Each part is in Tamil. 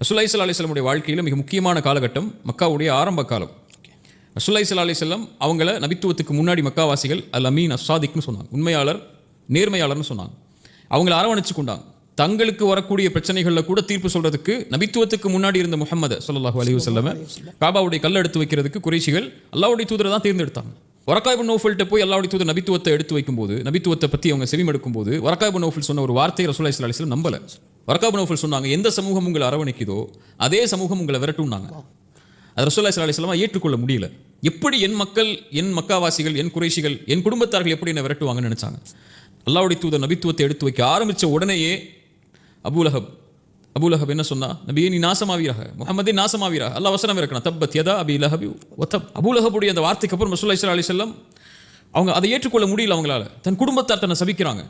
ரசூலுல்லாஹி ஸல்லல்லாஹு அலைஹி வஸல்லம் வாழ்க்கையில் மிக முக்கியமான காலகட்டம் மக்காவுடைய ஆரம்ப காலம். ரசூலுல்லாஹி ஸல்லல்லாஹு அலைஹி வஸல்லம் அவங்கள நபித்துவத்துக்கு முன்னாடி மக்காவாசிகள் அல் அமீன் அஸ்ஸாதிக்னு சொன்னாங்க, உண்மையாளர் நேர்மையாளர்னு சொன்னாங்க. அவங்கள அரவணைச்சு கொண்டாங்க. தங்களுக்கு வரக்கூடிய பிரச்சனைகளில் கூட தீர்ப்பு சொல்றதுக்கு நபித்துவத்துக்கு முன்னாடி இருந்த முஹம்மது ஸல்லல்லாஹு அலைஹி வஸல்லம் காபாவுடைய கல்லை எடுத்து வைக்கிறதுக்கு குறைஷிகள் அல்லாஹ்வுடைய தூதரை தான் தேர்ந்தெடுத்தாங்க. வரக்கா இப்னு நௌஃபல்கிட்ட போய் அல்லாஹ்வுடைய தூதர் நபித்துவத்தை எடுத்து வைக்கும்போது, நபித்துவத்தை பற்றி அவங்க செவிமெடுக்கும் போது வரக்கா இப்னு நௌஃபல் சொன்ன ஒரு வார்த்தையை ரசூலுல்லாஹி ஸல்லல்லாஹு அலைஹி வஸல்லம் நம்பல. வரக்கா இப்னு நௌஃபல் சொன்னாங்க, எந்த சமூகம் உங்களை அரவணைக்குதோ அதே சமூகம் உங்களை விரட்டும்னாங்க. அது ரசூலுல்லாஹி ஸல்லல்லாஹு அலைஹி வஸல்லம் ஏற்றுக்கொள்ள முடியல. எப்படி என் மக்கள், என் மக்காவாசிகள், என் குறைஷிகள், என் குடும்பத்தார்கள் எப்படி என்ன விரட்டுவாங்கன்னு நினைச்சாங்க. அல்லாஹ்வுடைய தூதர் நபித்துவத்தை எடுத்து வைக்க ஆரம்பித்த உடனேயே அபூலஹப் என்ன சொன்னா, நபியே நீ நாசமாவீராக, முஹம்மதே நாசமாவீராக, அல்லாஹ் வசனம் இருக்கணும், தப்பத் யதா அபீ லஹபி வதப். அபூலஹபுடைய அந்த வார்த்தைக்கு அப்புறம் ரசூலுல்லாஹி ஸல்லல்லாஹு அலைஹி வஸல்லம் அவங்க அதை ஏற்றுக்கொள்ள முடியல. அவங்களால தன் குடும்பத்தார் தன்னை சபிக்கிறாங்க.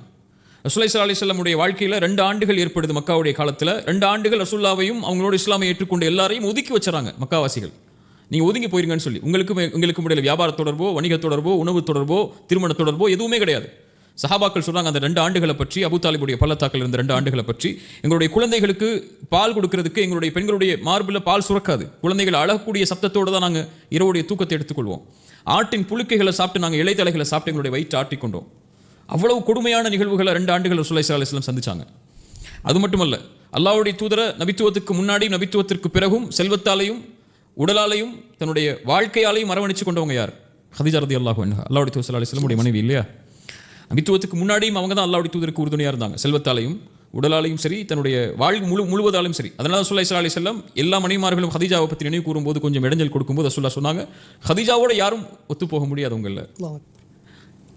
ரசூலுல்லாஹி ஸல்லல்லாஹு அலைஹி வஸல்லமுடைய வாழ்க்கையில் 2 ஆண்டுகள் ஏற்படுது மக்காவுடைய காலத்தில். 2 ஆண்டுகள் ரசூலுல்லாஹையும் அவங்களோட இஸ்லாமை ஏற்றுக்கொண்ட எல்லாரையும் ஒதுக்கி வச்சுறாங்க மக்காவாசிகள். நீங்கள் ஒதுங்கி போயிருங்கன்னு சொல்லி. உங்களுக்கு முடியல வியாபார தொடர்போ, வணிக தொடர்போ, உணவு தொடர்போ, திருமண தொடர்போ எதுவுமே கிடையாது. சஹாபாக்கள் சொல்றாங்க, அந்த 2 ஆண்டுகளை பற்றி, அபூ தாலிபுடைய பள்ளத்தாக்கில் இருந்த 2 ஆண்டுகளை பற்றி, எங்களுடைய குழந்தைகளுக்கு பால் கொடுக்கறதுக்கு எங்களுடைய பெண்களுடைய மார்பில் பால் சுரக்காது. குழந்தைகள் அழகக்கூடிய சத்தத்தோடு தான் நாங்கள் இரவுடைய தூக்கத்தை எடுத்துக்கொள்வோம். ஆட்டின் புழுக்கைகளை சாப்பிட்டு நாங்கள் இலைத்தலைகளை சாப்பிட்டு எங்களுடைய வயிற்று ஆட்டிக்கொண்டோம். அவ்வளவு கொடுமையான நிகழ்வுகளை 2 ஆண்டுகள் ரசூலுல்லாஹி ஸல்லல்லாஹு அலைஹி வஸல்லம் சந்திச்சாங்க. அது மட்டுமல்ல, அல்லாஹ்வுடைய தூதரை நபித்துவத்துக்கு முன்னாடி நபித்துவத்திற்கு பிறகும் செல்வத்தாலையும் உடலாலையும் தன்னுடைய வாழ்க்கையாலையும் அரவணைச்சு கொண்டவங்க யார்? ஹதீஜா ரலியல்லாஹு அன்ஹா, அல்லாஹ்வுடைய தூதர் ஸல்லல்லாஹு அலைஹி வஸல்லம் மனைவி இல்லையா? நபித்துவத்துக்கு முன்னாடியும் அவங்க தான் அல்லாஹ்வுடைய தூதருக்கு உறுதுணையாக இருந்தாங்க. செல்வத்தாலையும் உடலாலையும் சரி, தன்னுடைய வாழ்வு முழுவதாலும் சரி. அதனால ரசூலுல்லாஹி ஸல்லல்லாஹு அலைஹி வஸல்லம் எல்லா மனைவிமார்களும் ஹதீஜாவை பற்றி நினைவு கூறும்போது கொஞ்சம் இடைஞ்சல் கொடுக்கும்போது ரசூலுல்லாஹ் சொன்னாங்க, ஹதீஜாவோட யாரும் ஒத்து போக முடியாதவங்கள.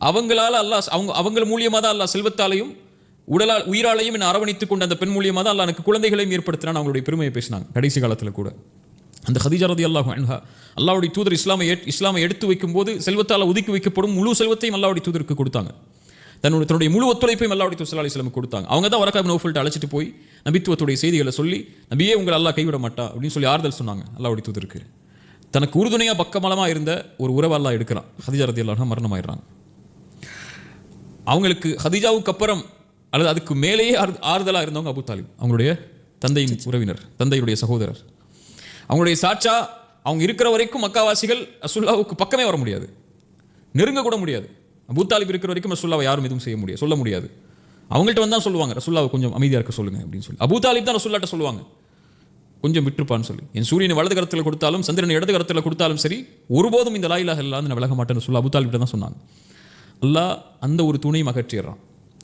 அவங்களால அல்லாஹ் அவங்க மூலியமாக தான் அல்லாஹ் செல்வத்தாலையும் உயிராலையும் என்னை அரவணைத்துக் கொண்ட அந்த பெண் மூலியமாக தான் அல்லாஹ் எனக்கு குழந்தைகளையும் ஏற்படுத்தினான். அவங்களுடைய பெருமையை பேசினாங்க கடைசி காலத்தில் கூட. அந்த ஹதீஜா ரலியல்லாஹு அன்ஹா அல்லாஹ்வுடைய தூதர் இஸ்லாமை எடுத்து வைக்கும்போது செல்வத்தால் ஒதுக்கி வைக்கப்படும் முழு செல்வத்தையும் அல்லாஹ்வுடைய தூதருக்கு கொடுத்தாங்க. தன்னுடைய முழு ஒத்துழைப்பையும் அல்லாஹ்வுடைய தூதர் ஸல்லல்லாஹு அலைஹி வஸல்லம் கொடுத்தாங்க. அவங்க தான் வரக்கா இப்னு நௌஃபல்ட்ட அழைச்சிட்டு போய் நபித்துவத்துடைய செய்திகளை சொல்லி, நபியே உங்களை அல்லாஹ் கைவிட மாட்டா அப்படின்னு சொல்லி ஆறுதல் சொன்னாங்க அல்லாஹ்வுடைய தூதருக்கு. தனக்கு உறுதுணையாக பக்கமலமாக இருந்த ஒரு உறவை அல்லாஹ் எடுக்கிறான். ஹதீஜா ரலியல்லாஹு அன்ஹா மரணமாயிடுறாங்க. அவங்களுக்கு ஹதீஜாவுக்கு அப்புறம் அல்லது அதுக்கு மேலேயே ஆறுதலாக இருந்தவங்க அபூ தாலிப், அவங்களுடைய தந்தையின் உறவினர், தந்தையுடைய சகோதரர். அவங்களுடைய சாட்சா அவங்க இருக்கிற வரைக்கும் மக்காவாசிகள் ரசூலுல்லாஹ்வுக்கு பக்கமே வர முடியாது, நெருங்க கூட முடியாது. அபூ தாலிப் இருக்கிற வரைக்கும் ரசூலுல்லாஹ்வை யாரும் எதுவும் சொல்ல முடியாது. அவங்கள்ட்ட வந்தால் சொல்லுவாங்க, ரசூலுல்லாஹ்வை கொஞ்சம் அமைதியாக இருக்க சொல்லுங்க அப்படின்னு சொல்லி. அபூ தாலிப் தான் ரசூலுல்லாஹ்ட்ட சொல்லுவாங்க, கொஞ்சம் விட்டுருப்பான்னு சொல்லி. என் சூரியனை வலது கரத்தில் கொடுத்தாலும் சந்திரனை இடது கரத்தில் கொடுத்தாலும் சரி, ஒருபோதும் இந்த லா இலாஹ இல்லல்லாஹ் நான் விலக மாட்டேன்னு சொல்லி அபூ தாலிப்ட்ட தான் சொன்னாங்க. அல்லாஹ் அந்த ஒரு துணையும் அகற்றிடுறான்.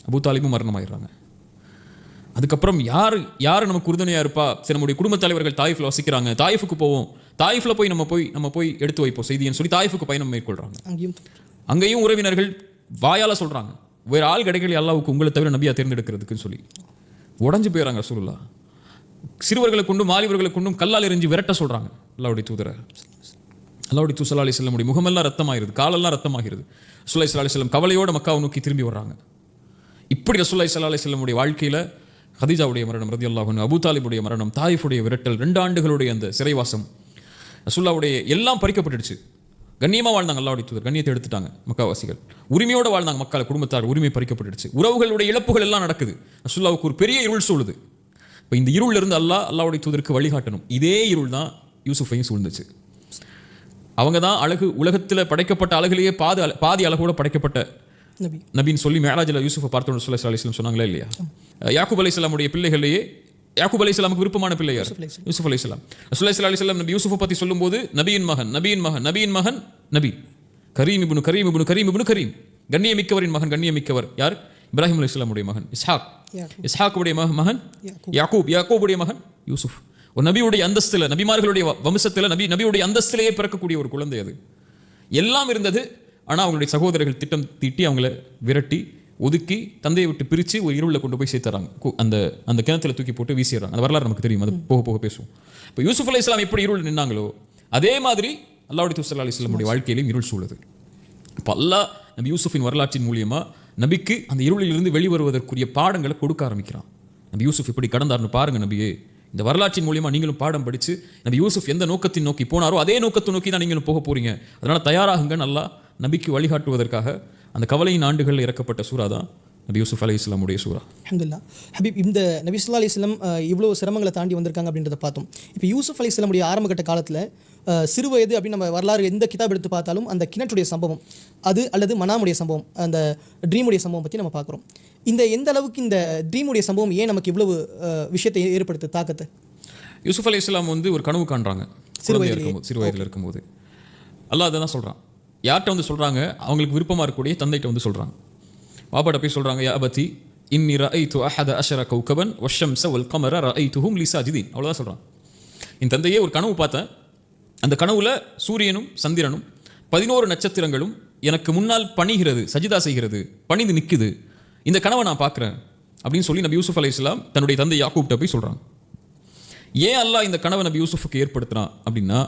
அபூ தாலிபும் மரணமாயிடுறாங்க. அதுக்கப்புறம் யார் நமக்கு உறுதுணையாக இருப்பா? சரி, நம்முடைய குடும்ப தலைவர்கள் தாயிஃபில் வசிக்கிறாங்க, தாயிஃபுக்கு போவோம், தாயிஃபில் போய் நம்ம போய் எடுத்து வைப்போம் செய்தின்னு சொல்லி தாயிஃபுக்கு பயணம் மேற்கொள்றாங்க. அங்கேயும் உறவினர்கள் வாயால சொல்றாங்க, வேற ஆள் கிடைக்கல அல்லாஹ்வுக்கு உங்களை தவிர நபியா தேர்ந்தெடுக்கிறதுக்குன்னு சொல்லி உடஞ்சு போயிடறாங்க ரசூலுல்லாஹ். சிறுவர்களை கொண்டும் வாலிபர்களை கொண்டும் கல்லால் எறிஞ்சு விரட்ட சொல்றாங்க அல்லாஹ்வுடைய தூதரை. அல்லாஹ்வுடைய தூதர் ஸல்லல்லாஹு அலைஹி வஸல்லம் முகமெல்லாம் ரத்தமாகிறது, காலெல்லாம் ரத்தமாகிறது. ரசூலுல்லாஹி ஸல்லல்லாஹு அலைஹி வஸல்லம் கவலையோட மக்காவை நோக்கி திரும்பி வர்றாங்க. இப்படி ரசூலுல்லாஹி ஸல்லல்லாஹு அலைஹி வஸல்லம் வாழ்க்கையில் ஹதீஜாவுடைய மரணம் ரலியல்லாஹு அன்ஹா, அபூ தாலிபுடைய மரணம், தாயிஃபுடைய விரட்டல், 2 ஆண்டுகளுடைய அந்த சிறைவாசம், ரசூலுல்லாஹ்வுடைய எல்லாம் பறிக்கப்பட்டுடுச்சு. கண்ணியமாக வாழ்ந்தாங்க அல்லாஹ்வுடைய தூதர், கண்ணியத்தை எடுத்துட்டாங்க மக்காவாசிகள். உரிமையோடு வாழ்ந்தாங்க மக்கால குடும்பத்தார், உரிமை பறிக்கப்பட்டுடுச்சு. உறவுகளுடைய இழப்புகள் எல்லாம் நடக்குது. ரசூலுல்லாஹ்வுக்கு ஒரு பெரிய இருள் சூழுது. இப்போ இந்த இருள் இருந்து அல்லாஹ்வுடைய தூதருக்கு வழிகாட்டணும். இதே இருள் தான் யூசுஃபையும் சூழ்ந்துச்சு. அவங்க தான் உலகத்தில் படைக்கப்பட்ட அழகிலேயே பாதி அழகோட படைக்கப்பட்ட நபின்னு சொல்லி மேராஜில் யூசுஃபை பார்த்தோன்னு ரசூலுல்லாஹி ஸல்லல்லாஹு அலைஹி வஸல்லம் சொன்னாங்களே இல்லையா? யாக்கூப் அலைஹிஸ்ஸலாமுடைய பிள்ளைகளையே யாக்கூப் அலைஹிஸ்ஸலாமுக்கு விருப்பமான பிள்ளை யார்? யூசுஃப் அலைஹிஸ்ஸலாம். ரசூலுல்லாஹி ஸல்லல்லாஹு அலைஹி வஸல்லம் நபி யூசுஃபை பற்றி சொல்லும்போது நபியின் மகன் நபி, கரீம் இப்னு கரீம், கண்ணியமிக்கவரின் மகன், கண்ணியமிக்கவர் யார்? இப்ராஹிம் அலைஹிஸ்ஸலாமுடைய மகன் இஸ்ஹாக்குடைய மகன் யாக்கூபுடைய மகன் யூசுஃப். ஒரு நபியுடைய அந்தஸ்தில், நபிமார்களுடைய வம்சத்தில் நபியுடைய அந்தஸ்திலேயே பிறக்கக்கூடிய ஒரு குழந்தை அது. எல்லாம் இருந்தது. ஆனால் அவங்களுடைய சகோதரர்கள் திட்டம் தீட்டி அவங்கள விரட்டி ஒதுக்கி தந்தையை விட்டு பிரித்து ஒரு இருளில் கொண்டு போய் சேர்த்துறாங்க. அந்த கிணத்துல தூக்கி போட்டு வீசிடுறாங்க. அந்த வரலாறு நமக்கு தெரியும், அது போக போக பேசுவோம். இப்போ யூசுஃப் அலைஹிஸ்ஸலாம் எப்படி இருள் நின்னாங்களோ அதே மாதிரி அல்லாஹ்வுடைய தூதர் ஸல்லல்லாஹு அலைஹி வஸல்லம் வாழ்க்கையிலும் இருள் சூழுது. இப்போ அல்லாஹ் நபி யூசுஃபின் வரலாற்றின் மூலியமாக நபிக்கு அந்த இருளிலிருந்து வெளிவருவதற்குரிய பாடங்களை கொடுக்க ஆரம்பிக்கிறான். நபி யூசுஃப் இப்படி கடந்தார்னு பாருங்க நபியே, இந்த வரலாற்றின் மூலியமாக நீங்களும் பாடம் படித்து நபி யூசுஃப் எந்த நோக்கத்தின் நோக்கி போனாரோ அதே நோக்கத்தை நோக்கி தான் நீங்களும் போக போறீங்க. அதனால் தயாராகுங்க. நல்லா நபிக்கு வழிகாட்டுவதற்காக அந்த கவலையின் ஆண்டுகளில் இறக்கப்பட்ட சூறா தான் நபி யூசுப் அலைஹிஸ்ஸலாமுடைய சூரா. அல்ஹம்துலில்லாஹ். ஹபீப், இந்த நபி ஸல்லல்லாஹு அலைஹி வஸல்லம் இவ்வளோ சிரமங்களை தாண்டி வந்திருக்காங்க அப்படின்றத பார்த்தோம். இப்போ யூசுப் அலைஹிஸ்ஸலாமுடைய ஆரம்பகட்ட காலத்தில் சிறு வயது அப்படின்னு நம்ம வரலாறு எந்த கிதாப் எடுத்து பார்த்தாலும் அந்த கிணற்றுடைய சம்பவம் அது அல்லது மனாமுடைய சம்பவம், அந்த ட்ரீமுடைய சம்பவம் பற்றி நம்ம பார்க்குறோம். இந்த எந்த அளவுக்கு இந்த ட்ரீமுடைய சம்பவம் ஏன் நமக்கு இவ்வளவு விஷயத்தை ஏற்படுத்த தாக்கத்தை? யூசுப் அலைஹிஸ்ஸலாம் வந்து ஒரு கனவு காண்றாங்க சிறு வயதில் இருக்கும்போது. அல்லாஹ் அதை தான் சொல்கிறான். யார்கிட்ட வந்து சொல்கிறாங்க? அவங்களுக்கு விருப்பமாக இருக்கக்கூடிய தந்தைகிட்ட வந்து சொல்கிறாங்க. வாப்பாட்ட போய் சொல்கிறாங்க, யா அபதி இன்னி ரஅய்து அஹத அஷர கௌகபன் வஷ்ஷம்ஸ வல் கமர ரஅய்துஹும் லி சாஜிதீன். அவ்வளோதான் சொல்கிறான். என் தந்தையே ஒரு கனவு பார்த்தேன். அந்த கனவுல சூரியனும் சந்திரனும் 11 நட்சத்திரங்களும் எனக்கு முன்னால் பணிகிறது, சஜிதா செய்கிறது, பணிந்து நிற்குது. இந்த கனவை நான் பார்க்குறேன் அப்படின்னு சொல்லி நபி யூசுப் அலைஹிஸ்ஸலாம் தன்னுடைய தந்தை யாக்கூப்ட்ட போய் சொல்கிறாங்க. ஏன் அல்லாஹ் இந்த கனவை நபி யூசுஃபுக்கு ஏற்படுத்துறான் அப்படின்னா,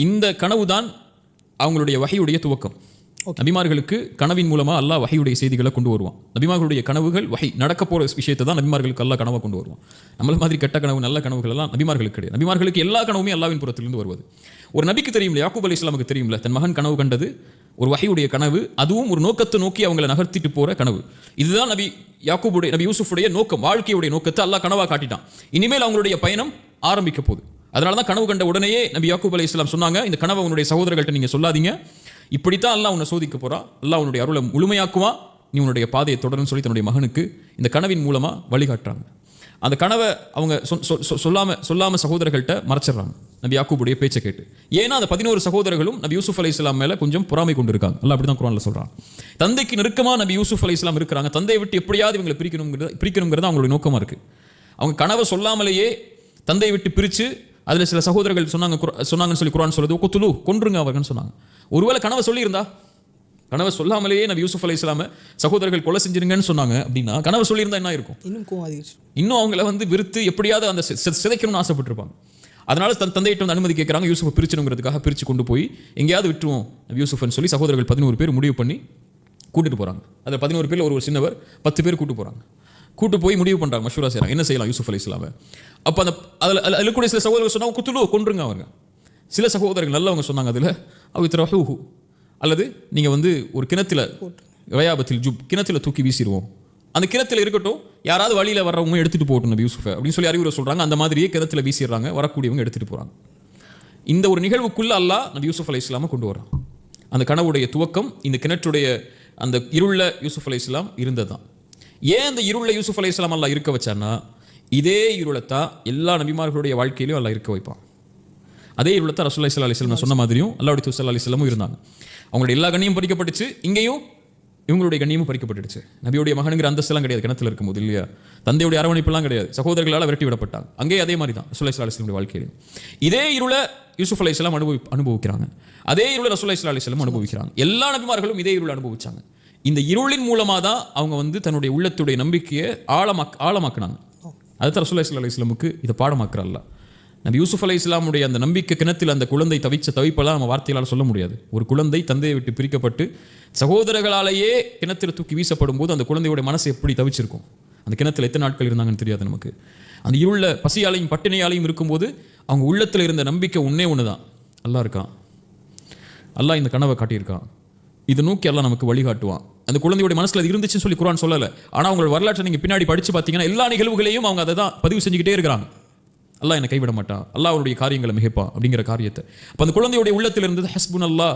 இந்த கனவு தான் அவங்களுடைய வஹியுடைய துவக்கம். நபிமார்களுக்கு கனவின் மூலமாக அல்லாஹ் வஹியுடைய செய்திகளை கொண்டு வருவான். நபிமார்களுடைய கனவுகள் வஹி நடக்க போகிற விஷயத்தை தான் நபிமார்களுக்கு அல்லாஹ் கனவை கொண்டு வருவான். நம்மள மாதிரி கெட்ட கனவு நல்ல கனவுகள் எல்லாம் நபிமார்களுக்கு கிடையாது. நபிமார்களுக்கு எல்லா கனவுமே அல்லாஹ்வின் புறத்திலிருந்து வருவது. ஒரு நபிக்கு தெரியும்ல, யாக்கூப் அலைஹிஸ்ஸலாமுக்கு தெரியும்ல, தன் மகன் கனவு கண்டது ஒரு வஹியுடைய கனவு, அதுவும் ஒரு நோக்கத்தை நோக்கி அவங்களை நகர்த்திட்டு போகிற கனவு. இதுதான் நபி யூசுஃபுடைய நோக்கம், வாழ்க்கையுடைய நோக்கத்தை அல்லாஹ் கனவாக காட்டிட்டான். இனிமேல் அவங்களுடைய பயணம் ஆரம்பிக்க போகுது. அதனால தான் கனவு கண்ட உடனேயே நபி யாக்கூப் அலைஹிஸ்ஸலாம் சொன்னாங்க, இந்த கனவை உன்னுடைய சகோதரர்கள்ட்ட நீங்கள் சொல்லாதீங்க, இப்படித்தான் அல்லாஹ் உன்னை சோதிக்க போகிறான், அல்லாஹ் உன்னுடைய அருளை முழுமையாக்குவான், நீ உன்னுடைய பாதையை தொடர்ந்து சொல்லி தன்னுடைய மகனுக்கு இந்த கனவின் மூலமாக வழிகாட்டுறாங்க. அந்த கனவை அவங்க சொல்லாமல் சகோதரர்கள்ட்ட மறைச்சிடுறாங்க நபி யாக்கூபுடைய பேச்சை கேட்டு. ஏன்னா அந்த 11 சகோதரர்களும் நபி யூசுப் அலைஹிஸ்ஸலாம் மேலே கொஞ்சம் பொறாமை கொண்டு இருக்காங்க. அல்லாஹ் அப்படி தான் குர்ஆனில் சொல்கிறான். தந்தைக்கு நெருக்கமாக நபி யூசுப் அலைஹிஸ்ஸலாம் இருக்கிறாங்க. தந்தையை விட்டு எப்படியாவது இவங்களை பிரிக்கணுங்கிறது அவங்களுடைய நோக்கமாக இருக்குது. அவங்க கனவை சொல்லாமலேயே தந்தையை விட்டு பிரித்து அதில் சில சகோதரர்கள் சொன்னாங்கன்னு சொல்லி குர்ஆன் சொல்லுது, குத்துலு கொன்றுங்க அவர்கள்னு சொன்னாங்க. ஒருவேளை கனவை சொல்லியிருந்தா, கனவை சொல்லாமலேயே நபி யூசுப் அலைஹிஸ்ஸலாமை சகோதரர்கள் கொலை செஞ்சிருங்கன்னு சொன்னாங்க அப்படின்னா, கனவை சொல்லியிருந்தா என்ன இருக்கும்? இன்னும் அவங்கள வந்து விருத்து எப்படியாவது அந்த சிதைக்கணும்னு ஆசைப்பட்டிருப்பாங்க. அதனால தந்தையிட்ட வந்து அனுமதி கேட்குறாங்க, யூசுஃபை பிரிச்சணுங்கிறதுக்காக பிரித்து கொண்டு போய் எங்கேயாவது விட்டுருவோம் நபி யூசுஃப்னு சொல்லி சகோதரர்கள் 11 பேர் முடிவு பண்ணி கூட்டிட்டு போகிறாங்க. அதில் 11 பேரில் ஒரு சின்னவர் 10 பேர் கூட்டு போகிறாங்க. கூட்டு போய் முடிவு பண்ணுறாங்க, மஷூரா செய்கிறாங்க, என்ன செய்யலாம் யூசுப் அலைஹிஸ்ஸலாமை. அப்போ அந்த அதில் கூட சில சகோதரர்கள் சொன்னாங்க, குத்துலு கொன்றுங்க அவங்க. சில சகோதரர்கள் நல்லவங்க சொன்னாங்க, அதில் அவித்ரஹூஹு, அல்லது நீங்கள் வந்து ஒரு கிணத்துல வயாபத்தில் ஜுப் கிணத்துல தூக்கி வீசிடுவோம், அந்த கிணத்துல இருக்கட்டும், யாராவது வழியில் வர்றவங்க எடுத்துகிட்டு போகட்டும் நபி யூசுஃபை அப்படின்னு சொல்லி அறிவுரை சொல்கிறாங்க. அந்த மாதிரியே கிணத்துல வீசிடுறாங்க, வரக்கூடியவங்க எடுத்துகிட்டு போகிறாங்க. இந்த ஒரு நிகழ்வுக்குள்ள அல்லாஹ் நபி யூசுப் அலைஹிஸ்ஸலாமை கொண்டு வரான். அந்த கனவுடைய துவக்கம் இந்த கிணற்றுடைய அந்த இருள யூசுப் அலைஹிஸ்ஸலாம் இருந்தது தான். ஏன் அந்த இருள யூசுப் அலைஹிஸ்ஸலாம் அல்லாஹ் இருக்க வச்சான்னா, இதே இருளத்தான் எல்லா நபிமார்களுடைய வாழ்க்கையிலையும் அல்லாஹ் இருக்க வைப்பான். அதே இருளத்தான் ரசூலுல்லாஹி ஸல்லல்லாஹு அலைஹி வஸல்லம் சொன்ன மாதிரியும் அல்லாஹ்வுடைய தூதர் ஸல்லல்லாஹு அலைஹி வஸல்லம் இருந்தாங்க. அவங்களுடைய எல்லா கண்ணியும் பறிக்கப்பட்டுச்சு, இங்கேயும் இவங்களுடைய கண்ணியமும் பறிக்கப்பட்டுடுச்சு. நபியுடைய மகனுங்கிற அந்தஸ்தெல்லாம் கிடையாது கிணத்துல இருக்கும்போது, இல்லையா? தந்தையுடைய அரவணைப்பெல்லாம் கிடையாது, சகோதரர்களால் விரட்டி விடப்பட்டாங்க. அங்கே அதே மாதிரி தான் ரசூலுல்லாஹி ஸல்லல்லாஹு அலைஹி வஸல்லம் வாழ்க்கையிலும் இதே இருளை யூசுப் அலைஹிஸ்ஸலாம் அனுபவிக்கிறாங்க. அதே இருளை ரசூலுல்லாஹி ஸல்லல்லாஹு அலைஹி வஸல்லம் அனுபவிக்கிறாங்க. எல்லா நபிமார்களும் இதே இருளை அனுபவிச்சாங்க. இந்த இருளின் மூலமாக தான் அவங்க வந்து தன்னுடைய உள்ளத்துடைய நம்பிக்கையை ஆழமாக்குனாங்க. அதுதான் ரசூலுல்லாஹி ஸல்லல்லாஹு அலைஹி வஸல்லமுக்கு இதை பாடமாக்குறாங்க. நபி யூசுப் அலைஹிஸ்ஸலாமுடைய அந்த நம்பிக்கை கிணத்தில் அந்த குழந்தை தவிப்பெல்லாம் நம்ம வார்த்தையால் சொல்ல முடியாது. ஒரு குழந்தை தந்தையை விட்டு பிரிக்கப்பட்டு சகோதரர்களாலேயே கிணத்தில் தூக்கி வீசப்படும் போது அந்த குழந்தையோட மனசு எப்படி தவிச்சிருக்கும், அந்த கிணத்துல எத்தனை நாட்கள் இருந்தாங்கன்னு தெரியாது நமக்கு. அந்த இருள பசியாலையும் பட்டினியாலையும் இருக்கும்போது அவங்க உள்ளத்தில் இருந்த நம்பிக்கை ஒன்று தான், அல்லாஹ் இருக்கான், அல்லாஹ் இந்த கனவை காட்டியிருக்கான், இதை நோக்கி அல்லாஹ் நமக்கு வழிகாட்டுவான். அந்த குழந்தையோட மனசில் அது இருந்துச்சுன்னு சொல்லி குர்ஆன் சொல்லலை. ஆனால் அவங்க வரலாற்றை நீங்கள் பின்னாடி படித்து பார்த்தீங்கன்னா எல்லா நிகழ்வுகளையும் அவங்க அதை தான் பதிவு செஞ்சுக்கிட்டே இருக்கிறாங்க. அல்லாஹ் என்னை கைவிட மாட்டான், அல்லாஹ் அவருடைய காரியங்களை மிகைப்பான் அப்படிங்கிற காரியத்தை. அப்போ அந்த குழந்தையுடைய உள்ளத்தில் இருந்தது ஹஸ்புன் அல்லாஹ்,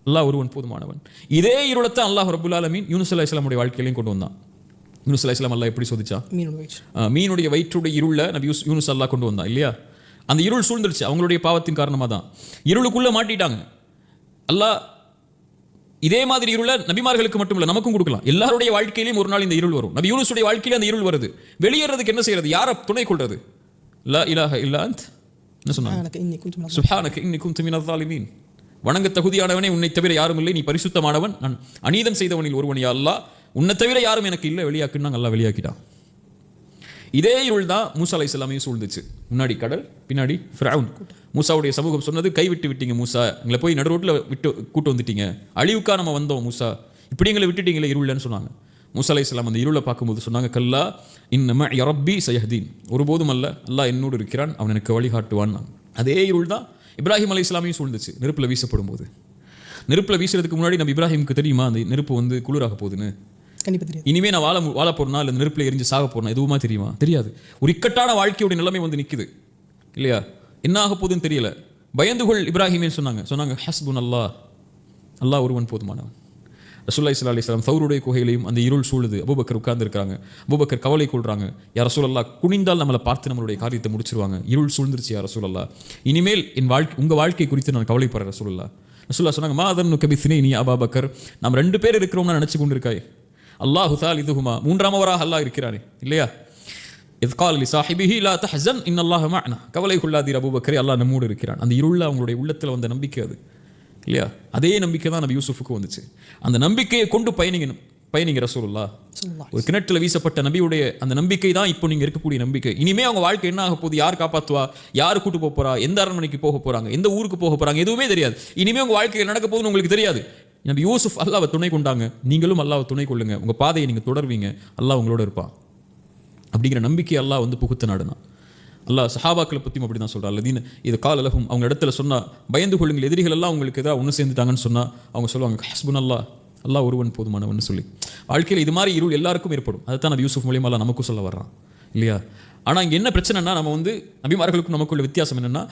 அல்லாஹ் ஒருவன் போதுமானவன். இதே இருளத்தை அல்லாஹ் ரப்புல் ஆலமீன் யூனுஸ் அலைஹிஸ்ஸலாமுடைய வாழ்க்கையிலையும் கொண்டு வந்தான். யூனுஸ் அலைஹிஸ்ஸலாம் அல்லாஹ் எப்படி சோதிச்சா? மீனுடைய வயிற்றுடைய இருளை நபி யூனுஸ் அல்லாஹ் கொண்டு வந்தான், இல்லையா? அந்த இருள் சூழ்ந்துருச்சு அவங்களுடைய பாவத்தின் காரணமாக தான். இருளுக்குள்ளே மாட்டிட்டாங்க. அல்லாஹ் இதே மாதிரி இருளை நபிமார்களுக்கு மட்டும் இல்லை நமக்கும் கொடுக்கலாம். எல்லாருடைய வாழ்க்கையிலையும் ஒரு நாள் இந்த இருள் வரும். நபி யூனுஸுடைய வாழ்க்கையில அந்த இருள் வருது. வெளியேறதுக்கு என்ன செய்யறது? யாரை துணை கொள்றது? லா இலாஹ இல்லா அன்த், என்ன சொன்னாங்க? சுப்ஹானக இன்னி குன்து மினல் ஸாலிமீன், வணங்க தகுதியானவனே உன்னை தவிர யாரும் இல்லை, நீ பரிசுத்தமானவன், நான் அநீதம் செய்தவனில் ஒருவன் யா அல்லாஹ், உன்னை தவிர யாரும் எனக்கு இல்லை, வெளியாக்குன்னு அல்லாஹ் வெளியாக்கிட்டான். இதே இருள் தான் மூசா அலைஹிஸ்ஸலாமையும் சூழ்ந்துச்சு. முன்னாடி கடல், பின்னாடி ஃபிரௌன். மூசாவுடைய சமூகம் சொன்னது, கைவிட்டு விட்டீங்க மூசா, எங்களை போய் நடு ரோட்டில் கூட்டு வந்துட்டீங்க, அழிவுக்கா நம்ம வந்தோம் மூசா, இப்படி எங்களை விட்டுட்டீங்களே இருள்னு சொன்னாங்க. மூசா அலைஹிஸ்ஸலாம் அந்த இருளை பார்க்கும்போது சொன்னாங்க, கல்லா இன்னம யரப்பி சயஹ்தீன், ஒருபோதும் அல்ல, அல்லாஹ் என்னோடு இருக்கிறான், அவன் எனக்கு வழிகாட்டுவான். அதே இருள் தான் இப்ராஹிம் அலைஹிஸ்ஸலாமையும் சூழ்ந்துச்சு நெருப்பில் வீசப்படும் போது. நெருப்பில் வீசுறதுக்கு முன்னாடி நம்ம இப்ராஹிமுக்கு தெரியுமா அந்த நெருப்பு வந்து குளிராக போகுதுன்னு? கண்டிப்பாக தெரியாது. இனிமே நான் வாழ போறேனா இல்லை நெருப்பில் எரிஞ்சு சாக போறேனா எதுவுமா தெரியுமா? தெரியாது. ஒரு இக்கட்டான வாழ்க்கையுடைய நிலைமை வந்து நிக்குது இல்லையா? என்ன ஆக போகுதுன்னு தெரியல. பயந்துகொள் இப்ராஹிமே சொன்னாங்க ஹஸ்புன் அல்லாஹ் ஒருவன் போதுமானவன். ரசூலுல்லாஹி ஸல்லல்லாஹு அலைஹி வஸல்லம் தௌருடைய குகையிலையும் அந்த இருள் சூழுது, அபூபக்கர் உட்கார்ந்துருக்காங்க. அபூபக்கர் கவலை கொள்றாங்க, யா ரசூலல்லாஹ் குனிந்தால் நம்மளை பார்த்து நம்மளுடைய காரியத்தை முடிச்சிருவாங்க, இருள் சூழ்ந்துருச்சு யா ரசூலல்லாஹ், இனிமேல் என் உங்க வாழ்க்கை குறித்து நான் கவலைப்படுறேன் ரசூலுல்லாஹ். ரசூலுல்லாஹ் சொன்னாங்க, மா அதன்னுக பிஸ்னைனி யா அபூபக்கர், நாம் 2 பேர் இருக்கிறோம்னு நினைச்சு கொண்டிருக்காய், அல்லாஹு தாலிதுஹுமா, மூன்றாமவராக அல்லாஹ் இருக்கிறானே இல்லையா? இத் கால லி சாஹிபிஹி லா தஹ்ஸன் இன்னல்லாஹ மஅனா, கவலை கொள்ளாதீர் அபூபக்கரே, அல்லாஹ் நம்மோடு இருக்கிறான். அந்த இருள அவங்களுடைய உள்ளத்தில் வந்த நம்பிக்கை அது இல்லையா? அதே நம்பிக்கை தான் நபி யூசுஃபுக்கு வந்துச்சு. அந்த நம்பிக்கையை கொண்டு பயணிங்க ரசூலுல்லாஹ். ஒரு கிணற்றில் வீசப்பட்ட நபியுடைய அந்த நம்பிக்கை தான் இப்போ நீங்க இருக்கக்கூடிய நம்பிக்கை. இனிமே அவங்க வாழ்க்கை என்ன ஆக போகுது, யார் காப்பாற்றுவா, யார் கூட்டு போக போறா, எந்த அரண்மனைக்கு போக போறாங்க, எந்த ஊருக்கு போக போறாங்க, எதுவுமே தெரியாது. இனிமே உங்க வாழ்க்கையில் நடக்க போகுதுன்னு உங்களுக்கு தெரியாது. நபி யூசுஃப் அல்லாஹ்வை துணை கொண்டாங்க, நீங்களும் அல்லாஹ்வை துணை கொள்ளுங்க, உங்க பாதையை நீங்க தொடர்வீங்க, அல்லாஹ் உங்களோட இருப்பான் அப்படிங்கிற நம்பிக்கை அல்லாஹ் வந்து புகுத்த நாடுனா. அல்லாஹ் சஹாபாக்களை பற்றியும் அப்படி தான் சொல்கிறார். அல்லதீன இது காலலகும், அவங்க இடத்துல சொன்னால் பயந்து கொள்ளுங்கள், எதிரிகள் எல்லாம் உங்களுக்கு எதாவது ஒன்று சேர்ந்துட்டாங்கன்னு சொன்னால் அவங்க சொல்லுவாங்க ஹஸ்புன் அல்லாஹ் ஒருவன் போதுமானவன் சொல்லி. வாழ்க்கையில் இது மாதிரி இருள் எல்லாருக்கும் ஏற்படும். அதுதான் நபி யூசுஃப் மூலியமா அல்லாஹ் நமக்கும் சொல்ல வர்றான் இல்லையா? ஆனால் இங்கே என்ன பிரச்சனைனா, நம்ம வந்து நபிமார்களுக்கும் நமக்குள்ள வித்தியாசம் என்னென்னா,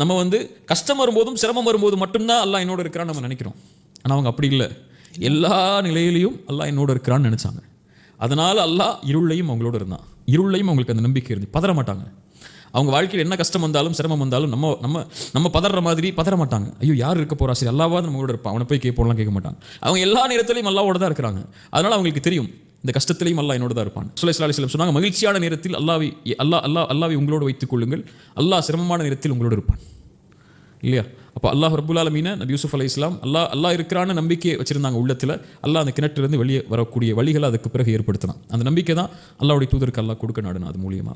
நம்ம வந்து கஷ்டம் வரும்போதும் சிரமம் வரும்போதும் மட்டும்தான் அல்லாஹ் என்னோட இருக்கிறான்னு நம்ம நினைக்கிறோம். ஆனால் அவங்க அப்படி இல்லை, எல்லா நிலையிலையும் அல்லாஹ் என்னோட இருக்கிறான்னு நினச்சாங்க. அதனால் அல்லாஹ் இருளையும் அவங்களோட இருந்தான். இருளையும் அவங்களுக்கு அந்த நம்பிக்கை இருந்து பதற மாட்டாங்க. அவங்க வாழ்க்கையில் என்ன கஷ்டம் வந்தாலும் சிரமம் வந்தாலும் நம்ம பதற மாதிரி பதற மாட்டாங்க. ஐயோ யார் இருக்க போறா, சரி அல்லாஹ்வாது நம்மளோட இருப்பான், அவனை போய் கேட்போம்லாம் கேட்க மாட்டாங்க. அவங்க எல்லா நேரத்திலையும் அல்லாஹ்வோட தான் இருக்கிறாங்க. அதனால அவங்களுக்கு தெரியும் இந்த கஷ்டத்திலையும் அல்லாஹ் என்னோட தான் இருப்பான். ஸல்லல்லாஹு அலைஹி வஸல்லம் சொன்னாங்க, மகிழ்ச்சியான நேரத்தில் அல்லாஹ்வை உங்களோட வைத்துக் கொள்ளுங்கள், அல்லாஹ் சிரமமான நேரத்தில் உங்களோட இருப்பான் இல்லையா? அப்போ அல்லாஹ் ரப்புல் ஆலமீன நபி யூசுஃப் அலைஹிஸ்ஸலாம் அல்லாஹ் இருக்கிறான்னு நம்பிக்கையை வச்சிருந்தாங்க உள்ளத்தில். அல்லாஹ் அந்த கிணற்றிலிருந்து வெளியே வரக்கூடிய வழிகளை அதுக்கு பிறகு ஏற்படுத்தினான். அந்த நம்பிக்கை தான் அல்லாஹ்வுடைய தூதருக்கு அல்லாஹ் கொடுக்க நாடுனா. அது மூலியமா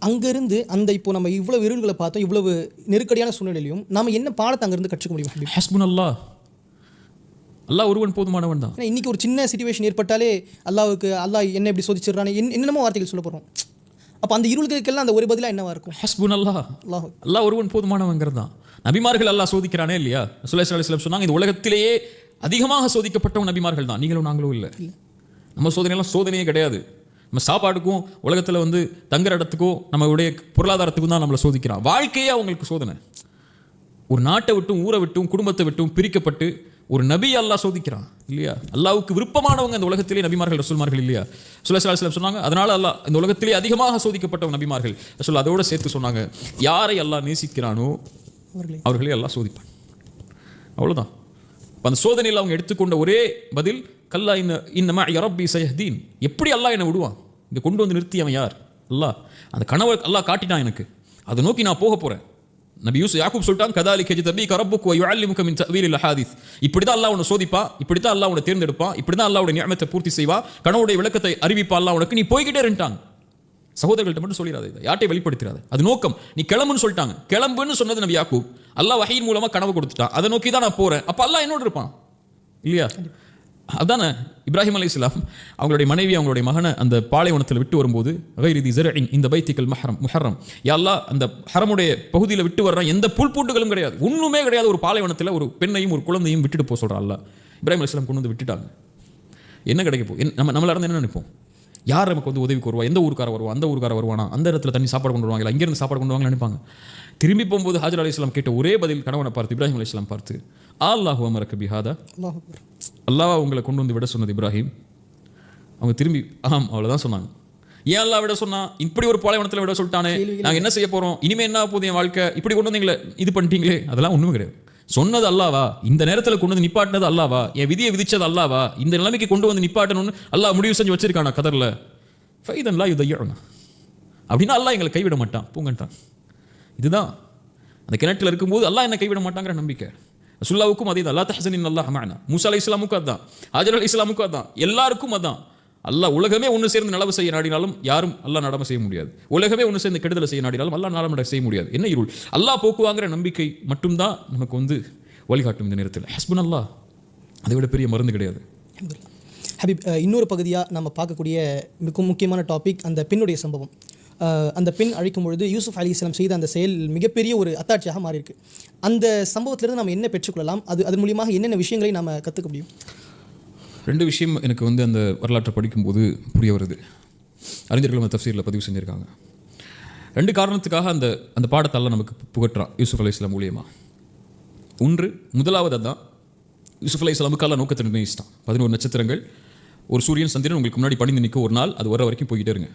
அங்கிருந்து அந்த இப்போ நம்ம இவ்வளவு இருள்களை பார்த்தோம், இவ்வளவு நெருக்கடியான சூழ்நிலையிலும் நாம என்ன பாடத்தை அங்கிருந்து கற்றுக்க முடியும்? ஹஸ்புன் அல்லாஹ் ஒருவன் போதுமானவன் தான். இன்னைக்கு ஒரு சின்ன சிச்சுவேஷன் ஏற்பட்டாலே அல்லாஹ் என்ன இப்படி சோதிச்சிடறானே என்னென்னமோ வார்த்தைகள் சொல்ல போகிறோம். அப்போ அந்த இருளுக்கெல்லாம் அந்த ஒரு பதிலாக என்னவா இருக்கும்? ஹஸ்புன் அல்லாஹ் ஒருவன் போதுமானவங்கிறது தான். நபிமார்கள் அல்லாஹ் சோதிக்கிறானே இல்லையா? ஸல்லல்லாஹு அலைஹி வஸல்லம் சொன்னாங்க, இந்த உலகத்திலேயே அதிகமாக சோதிக்கப்பட்டவங்க நபிமார்கள் தான், நீங்களும் நாங்களும் இல்லை. நம்ம சோதனையெல்லாம் சோதனையே கிடையாது. நம்ம சாப்பாடுக்கும் உலகத்தில் வந்து தங்குற இடத்துக்கும் நம்மளுடைய பொருளாதாரத்துக்கும் தான் நம்மளை சோதிக்கிறான். வாழ்க்கையே அவங்களுக்கு சோதனை. ஒரு நாட்டை விட்டும் ஊரை விட்டும் குடும்பத்தை விட்டும் பிரிக்கப்பட்டு ஒரு நபி அல்லாஹ் சோதிக்கிறான் இல்லையா? அல்லாஹ்வுக்கு விருப்பமானவங்க இந்த உலகத்திலே நபிமார்கள் ரசூல்மார்கள் இல்லையா? ஸல்லல்லாஹு அலைஹி வஸல்லம் சொன்னாங்க, அதனால அல்லாஹ் இந்த உலகத்திலே அதிகமாக சோதிக்கப்பட்டவங்க நபிமார்கள். ரசூல் அதோட சேர்த்து சொன்னாங்க, யாரை அல்லாஹ் நேசிக்கிறானோ அவர்களே அல்லாஹ் சோதிப்பான். அவ்வளோதான். அந்த சோதனையில் அவங்க எடுத்துக்கொண்ட ஒரே பதில், கல்லா இன்னமா யரப்பி சயஹ்தீன், எப்படி அல்லாஹ் என்னை விடுவான், இங்கே கொண்டு வந்து நிறுத்தி அவன் யார்? அல்லாஹ். அந்த கனவை அல்லாஹ் காட்டிட்டான் எனக்கு, அதை நோக்கி நான் போக போகிறேன். நபி யாக்கூப் சொல்லிட்டான், கதாலிக ஜதபீக ரப்புக வ யுஅல்லிமுக மின் தஅவீலில் அஹாதீஸ், இப்படி தான் அல்லாஹ் உன்னை சோதிப்பான், இப்படி தான் அல்லாஹ் உன்னை தேர்ந்தெடுப்பான், இப்படி தான் அல்லாஹ்வுடைய நியமத்தை பூர்த்தி செய்வா, கனவுடைய விளக்கத்தை அறிவிப்பா அல்லாஹ் உனக்கு, நீ போய்கிட்டே இருந்துட்டான். சகோதரர்கள்ட்ட மட்டும் சொல்லிடாது, இதை யார்ட்டை வெளிப்படுத்திடாது, அது நோக்கம். நீ கிளம்புன்னு சொல்லிட்டாங்க, கிளம்புன்னு சொன்னது நபி யாக்கூப். அல்லாஹ் வஹீயின் மூலமா கனவு கொடுத்துட்டான், அதை நோக்கி தான் நான் போறேன். அப்ப அல்லாஹ் என்னோட இருப்பான் இல்லையா? அதானே இப்ராஹிம் அலைஹிஸ்ஸலாம் அவங்களுடைய மனைவி அவங்களுடைய மகனை அந்த பாலைவனத்தில் விட்டு வரும்போது, கைரிதி ஸர்இன் இந்த பைத்திக்கல் முஹர்ரம், யா அல்லாஹ் அந்த ஹரமுடைய பகுதியில் விட்டு வர்றான், எந்த புல்பூண்டுகளும் கிடையாது, ஒண்ணுமே கிடையாது, ஒரு பாலைவனத்தில் ஒரு பெண்ணையும் ஒரு குழந்தையும் விட்டுட்டு போக சொல்றான் அல்லாஹ். இப்ராஹிம் அலைஹிஸ்ஸலாம் கொண்டு வந்து விட்டுட்டாங்க. என்ன கிடைக்க போ? நம்மள இருந்து என்ன நினைப்போம்? யார் நமக்கு வந்து உதவிக்கு வருவா, எந்த ஊருக்கார வருவா, அந்த ஊருக்கார வருவானா, அந்த இடத்துல தண்ணி சாப்பாடு கொண்டு வருவாங்களா, இங்கேருந்து சாப்பாடு கொண்டு வாங்கன்னு நினைப்பாங்க. திரும்பி போகும்போது ஹாஜர் அலைஹிஸ்ஸலாம் கேட்ட ஒரே பதில், கணவனை பார்த்து இப்ராஹிம் அலைஹிஸ்ஸலாம் பார்த்து, அல்லாஹு அமரக பிஹாதா, அல்லாஹ் உங்களை கொண்டு வந்து விட சொன்னது இப்ராஹிம். அவங்க திரும்பி அவ்வளோதான் சொன்னாங்க. ஏன் அல்லாஹ் விட சொன்னா? இப்படி ஒரு பாலைவனத்தில் விட சொல்லிட்டானே, நாங்கள் என்ன செய்ய போகிறோம், இனிமேல் என்ன போகுது என் வாழ்க்கை, இப்படி கொண்டு வந்தீங்களே, இது பண்ணிட்டீங்களே, அதெல்லாம் ஒன்றுமே கிடையாது. சொன்னது அல்லாவா, இந்த நேரத்தில் கொண்டு வந்து நிப்பாட்டினது அல்லாவா, என் விதியை விதிச்சது அல்லாவா, இந்த நிலைமைக்கு கொண்டு வந்து நிப்பாட்டணும்னு அல்லாஹ் முடிவு செஞ்சு வச்சிருக்கானா கதர்ல, ஃபைதன்லா யுதையனா, அப்படின்னா அல்லாஹ் எங்களை கைவிட மாட்டான், பூங்கட்டான். இதுதான் அந்த கிணற்றில் இருக்கும்போது அல்லாஹ் என்ன கைவிட மாட்டாங்கிற நம்பிக்கை. ரசூலுல்லாஹ்வுக்கும் அதே தான், லா தஹ்சன் இன்னல்லாஹ் மஅனா. மூஸா அலைஹிஸ்ஸலாமுக்கும் அதான், ஹாஜர் அலைஹிஸ்ஸலாமுக்கும் அதான், எல்லாருக்கும் அதான். அல்லாஹ் உலகமே ஒன்று சேர்ந்து நலவு செய்ய நாடினாலும் யாரும் அல்லாஹ் நடமை செய்ய முடியாது. உலகமே ஒன்று சேர்ந்து கெடுதலை செய்ய நாடினாலும் அல்லாஹ் நடமை செய்ய முடியாது. என்ன இருள்? அல்லாஹ் போக்குவாங்கிற நம்பிக்கை மட்டும்தான் நமக்கு வந்து வழிகாட்டும் இந்த நேரத்தில். ஹஸ்புன் அல்லாஹ், அதை விட பெரிய மருந்து கிடையாது. ஹபீப், இன்னொரு பகுதியாக நம்ம பார்க்கக்கூடிய மிக முக்கியமான டாபிக் அந்த பெண்ணுடைய சம்பவம். அந்த பெண் அழைக்கும் பொழுது யூசுப் அலைஹிஸ்ஸலாம் செய்த அந்த செயல் மிகப்பெரிய ஒரு அத்தாட்சியாக மாறி இருக்கு. அந்த சம்பவத்திலிருந்து நம்ம என்ன பெற்றுக்கொள்ளலாம், அதன் மூலியமாக என்னென்ன விஷயங்களை நாம் கற்றுக்க முடியும்? 2 விஷயம் எனக்கு வந்து அந்த வரலாற்றை படிக்கும்போது புரிய வருது. அறிஞர்கள் அந்த தஃப்சீரில் பதிவு செஞ்சுருக்காங்க. 2 காரணத்துக்காக அந்த அந்த பாடத்தெல்லாம் நமக்கு புகட்டுறான் யூசுப் அலைஹிஸ்ஸலாம் மூலியமா. ஒன்று, முதலாவது தான் யூசுப் அலைஹிஸ்ஸலாமுக்கு அல்லாஹ் நோக்கத்தை நிர்ணயிச்சிட்டான். 11 நட்சத்திரங்கள், ஒரு சூரியன் சந்திரன் உங்களுக்கு முன்னாடி பணிந்து நிற்க ஒரு நாள், அது வர வரைக்கும் போய்கிட்டே இருங்க.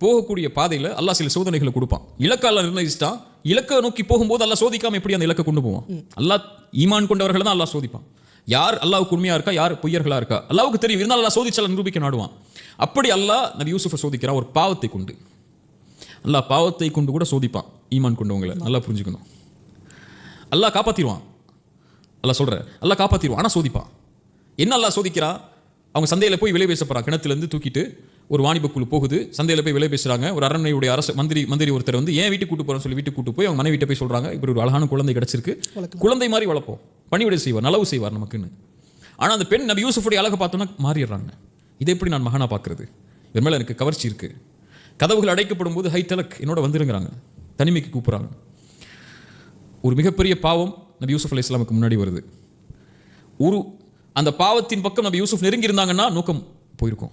போகக்கூடிய பாதையில் அல்லாஹ் சில சோதனைகளை கொடுப்பான். இலக்கை அல்லாஹ் நிர்ணயிச்சிட்டான். இலக்கை நோக்கி போகும்போது அல்லாஹ் சோதிக்காம எப்படி அந்த இலக்கை கொண்டு போவான்? அல்லாஹ் ஈமான் கொண்டவர்கள் தான் அல்லாஹ் சோதிப்பான். யார் அல்லாஹ்வுக்கு உண்மையா இருக்கா, யார் பொய்யர்களா இருக்கா அல்லாஹ்வுக்கு தெரியும். இருந்தாலும் அல்லாஹ் சோதிச்சால நிரூபிக்க நாடுவான். அப்படி அல்லாஹ் நபி யூசுஃபை சோதிக்கிறான் ஒரு பாவத்தை கொண்டு. அல்லாஹ் பாவத்தை கொண்டு கூட சோதிப்பான் ஈமான் கொண்டவங்களை. நல்லா புரிஞ்சுக்கணும். அல்லாஹ் காப்பாற்றிடுவான். அல்லாஹ் சொல்ற அல்லாஹ் காப்பாற்றிடுவான், ஆனால் சோதிப்பான். என்ன அல்லாஹ் சோதிக்கிறான்? அவங்க சந்தையில் போய் விலை பேச போகிறான். கிணத்துலேருந்து தூக்கிட்டு ஒரு வாணிபக்குழு போகுது. சந்தையில் போய் விலை பேசுகிறாங்க. ஒரு அரண்மனையுடைய மந்திரி ஒருத்தர் வந்து ஏன் வீட்டுக்கு கூட்டு போகிறேன்னு சொல்லி வீட்டுக்கு கூட்டு போய் அவங்க மனைவி வீட்டை போய் சொல்கிறாங்க, இப்படி ஒரு அழகான குழந்தை கிடச்சிருக்கு, குழந்தை மாதிரி வளர்ப்போம், பணிவிடை செய்வார், நலவு செய்வார் நமக்குன்னு. ஆனால் அந்த பெண் நபி யூசுஃபுடைய அழகை பார்த்தோன்னா மாறிடுறாங்க. இதை எப்படி நான் மகனாக பார்க்குறது? இவர் மேலே எனக்கு கவர்ச்சி இருக்குது. கதவுகள் அடைக்கப்படும் போது ஹை தலக் என்னோட வந்துருங்கிறாங்க, தனிமைக்கு கூப்பிட்றாங்க. ஒரு மிகப்பெரிய பாவம் நபி யூசுப் அலைஹிஸ்ஸலாமுக்கு முன்னாடி வருது. அந்த பாவத்தின் பக்கம் நபி யூசுப் நெருங்கி இருந்தாங்கன்னா நோக்கம் போயிருக்கும்,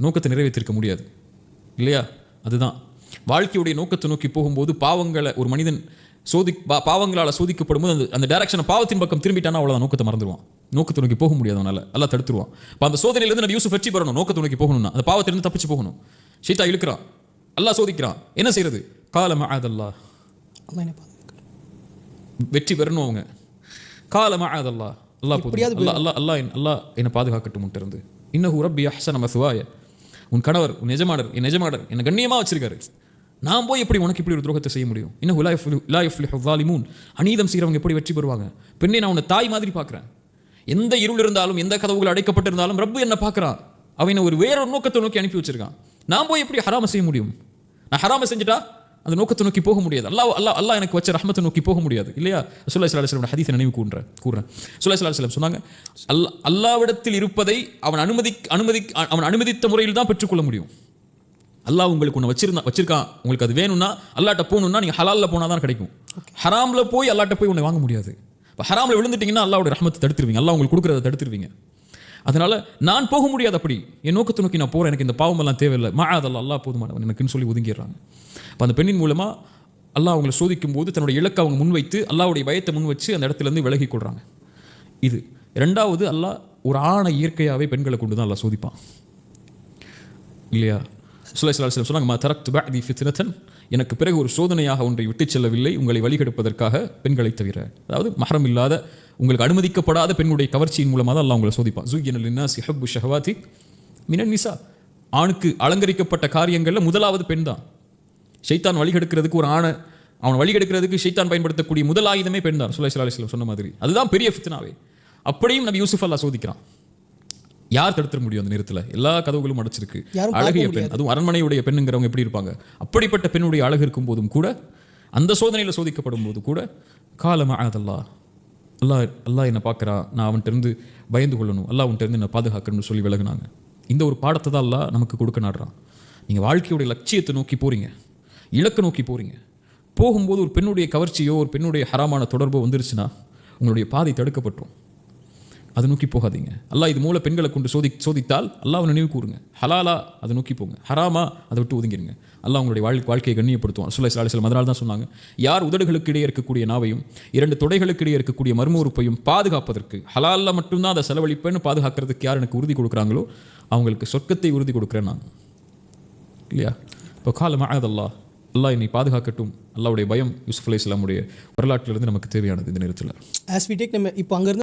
நோக்கத்தை நிறைவேற்றிருக்க முடியாது இல்லையா? அதுதான் வாழ்க்கையுடைய நோக்கத்தை நோக்கி போகும்போது பாவங்களை ஒரு மனிதன் பாவங்களால் சோதிக்கப்படும் போது அந்த டைரக்ஷனை பாவத்தின் பக்கம் திரும்பிட்டானா அவ்வளோதான், நோக்கத்தை மறந்துடுவான். நோக்கத்தை நோக்கி போக முடியாது அவனால், எல்லாம் தடுத்துருவான். இப்போ அந்த சோதனையிலேருந்து நபி யூசுப் வெற்றி பெறணும். நோக்கத்தை நோக்கி போகணும்னா அந்த பாவத்திலிருந்து தப்பிச்சு போகணும். ஷைத்தான் இழுக்கிறான், அல்லாஹ் சோதிக்கிறான். என்ன செய்யறது? கால மஅதல்லாஹ், வெற்றி பெறணும் அவங்க. கால மஅதல்லாஹ், அல்லாஹ் என்னை பாதுகாக்கட்டும் இருந்து. இன்னஹு ரப்பி அஹ்ஸன மஸ்வாய, உன் கணவர் உன் எஜமானர் என்னை கண்ணியமாக வச்சிருக்காரு, நான் போய் எப்படி உனக்கு இப்படி ஒரு துரோகத்தை செய்ய முடியும்? இன்னஹு லா யுஃப்லிஹு ஸாலிமூன், அநீதம் செய்கிறவங்க எப்படி வெற்றி பெறுவாங்க? பெண்ணே, நான் உன்னை தாய் மாதிரி பார்க்குறேன். எந்த இருள் இருந்தாலும் எந்த கதவுகள் அடைக்கப்பட்டிருந்தாலும் ரப்பு என்ன பார்க்குறான். அவனை ஒரு வேற நோக்கத்தை நோக்கி அனுப்பி வச்சிருக்கான். நான் போய் எப்படி ஹராம செய்ய முடியும்? நான் ஹராம செஞ்சுட்டா அந்த நோக்கத்தை நோக்கி போக முடியாது. அல்லாஹ் எனக்கு வச்ச ரஹ்மத்தை நோக்கி போக முடியாது இல்லையா? ரசூலுல்லாஹி ஸல்லல்லாஹு அலைஹி வஸல்லம் ஹதீஸை நினைவு கூர்றேன். ரசூலுல்லாஹி ஸல்லல்லாஹு அலைஹி வஸல்லம் சொன்னாங்க, அல்லாஹ்விடத்தில் இருப்பதை அவன் அனுமதித்த முறையில் தான் பெற்றுக்கொள்ள முடியும். அல்லாஹ் உங்களுக்கு ஒன்று வச்சிருக்கான், உங்களுக்கு அது வேணும்னா அல்லாட்ட போகணும்னா நீங்கள் ஹலாலில் போனால் தான் கிடைக்கும். ஹராமில் போய் அல்லாட்ட போய் ஒன்று வாங்க முடியாது. இப்போ ஹராமில் விழுந்துட்டீங்கன்னா அல்லாஹ்வுடைய ரஹ்மத்தை தடுத்துருவீங்க, அல்லாஹ் உங்களுக்கு கொடுக்குறத தடுத்துருவீங்க. அதனால நான் போக முடியாது. அப்படி என் நோக்கத்தை நோக்கி நான் போகிறேன், எனக்கு இந்த பாவமெல்லாம் தேவையில்லை, மஅதல்லாஹ், அல்லாஹ் போதுமானவன் எனக்குன்னு சொல்லி ஒதுங்கிடுறாங்க. இப்போ அந்த பெண்ணின் மூலமாக அல்லாஹ் அவங்களை சோதிக்கும் போது தன்னுடைய இலக்கை அவங்க முன்வைத்து அல்லாஹ்வுடைய பயத்தை முன் வச்சு அந்த இடத்துலேருந்து விலகி கொள்கிறாங்க. இது 2வது. அல்லாஹ் ஒரு ஆணை இயற்கையாகவே பெண்களை கொண்டு தான் அல்லாஹ் சோதிப்பான் இல்லையா? ரசூலுல்லாஹி ஸல்லல்லாஹு அலைஹி வஸல்லம் சொன்னாங்க, மா தரக்து பஅதி ஃபித்னத்தன், எனக்கு பிறகு ஒரு சோதனையாக ஒன்றை விட்டு செல்லவில்லை உங்களை வழிகெடுப்பதற்காக பெண்களை தவிர. அதாவது மஹரம் இல்லாத உங்களுக்கு அனுமதிக்கப்படாத பெண்ணுடைய கவர்ச்சியின் மூலமாக தான் அல்லாஹ் உங்களை சோதிப்பான். ஸுய்யின லின்னாஸி ஹுப்பு ஷஹவாத்தி மினன் நிஸா, ஆணுக்கு அலங்கரிக்கப்பட்ட காரியங்களில் முதலாவது பெண் தான். ஷைத்தான் வழிகெடுக்கிறதுக்கு ஒரு ஆணை அவன் வழிகெடுக்கிறதுக்கு ஷைத்தான் பயன்படுத்தக்கூடிய முதல் ஆயுதமே பெண் தான். ரசூலுல்லாஹி ஸல்லல்லாஹு அலைஹி வஸல்லம் சொன்ன மாதிரி அதுதான் பெரிய ஃபித்னாவே. அப்படியும் நபி யூசுஃப் அல்லாஹ் சோதிக்கிறான். யார் தடுத்துட முடியும்? அந்த நேரத்தில் எல்லா கதவுகளும் அடைச்சிருக்கு. அழகிய பெண், அதுவும் அரண்மனையுடைய பெண்ணுங்கிறவங்க எப்படி இருப்பாங்க? அப்படிப்பட்ட பெண்ணுடைய அழகு இருக்கும் போதும் கூட, அந்த சோதனையில் சோதிக்கப்படும் போது கூட, கால மஅதல்லாஹ், அல்லாஹ் என்னை பார்க்குறான், நான் அவன்கிட்ட இருந்து பயந்து கொள்ளணும், அல்லாஹ் அவன்கிட்ட இருந்து என்னை பாதுகாக்கணும்னு சொல்லி விலகுனாங்க. இந்த ஒரு பாடத்தை தான் அல்லாஹ் நமக்கு கொடுக்க நாடுறான். நீங்கள் வாழ்க்கையுடைய லட்சியத்தை நோக்கி போகிறீங்க, இலக்கை நோக்கி போகிறீங்க. போகும்போது ஒரு பெண்ணுடைய கவர்ச்சியோ ஒரு பெண்ணுடைய ஹராமான தொடர்போ வந்துருச்சுன்னா உங்களுடைய பாதை தடுக்கப்பட்டுரும். அதை நோக்கி போகாதீங்க. அல்லாஹ் இது மூல பெண்களை கொண்டு சோதித்தால் அல்லாஹ் நினைவு கூறுங்க. ஹலாலா அதை நோக்கி போங்க, ஹராமா அதை விட்டு ஒதுங்கிடுங்க. அல்லாஹ் உங்களுடைய வாழ்க்கையை கண்ணியப்படுத்துவான். ரசூலுல்லாஹி ஸல்லல்லாஹு அலைஹி வஸல்லம் அதனால தான் சொன்னாங்க, யார் உதடுகளுக்கு இடையே இருக்கக்கூடிய நாவையும் 2 தொடைகளுக்கு இடையே இருக்கக்கூடிய மர்ம உறுப்பையும் பாதுகாப்பதற்கு, ஹலாலில் மட்டும்தான் அதை செலவழிப்பேன்னு பாதுகாக்கிறதுக்கு யார் எனக்கு உறுதி கொடுக்குறாங்களோ அவங்களுக்கு சொர்க்கத்தை உறுதி கொடுக்குறேன் நான் இல்லையா? இப்போ கால மஅதல்லாஹ், அல்லாஹ் என்னை பாதுகாக்கட்டும். அல்லாஹ்வுடைய பயம் யூசுப் அலைஹிஸ்ஸலாமுடைய வரலாற்றிலிருந்து நமக்கு தேவையானது இந்த நேரத்தில். ஆஸ் வி டேக் நம்ம இப்போ அங்கேருந்து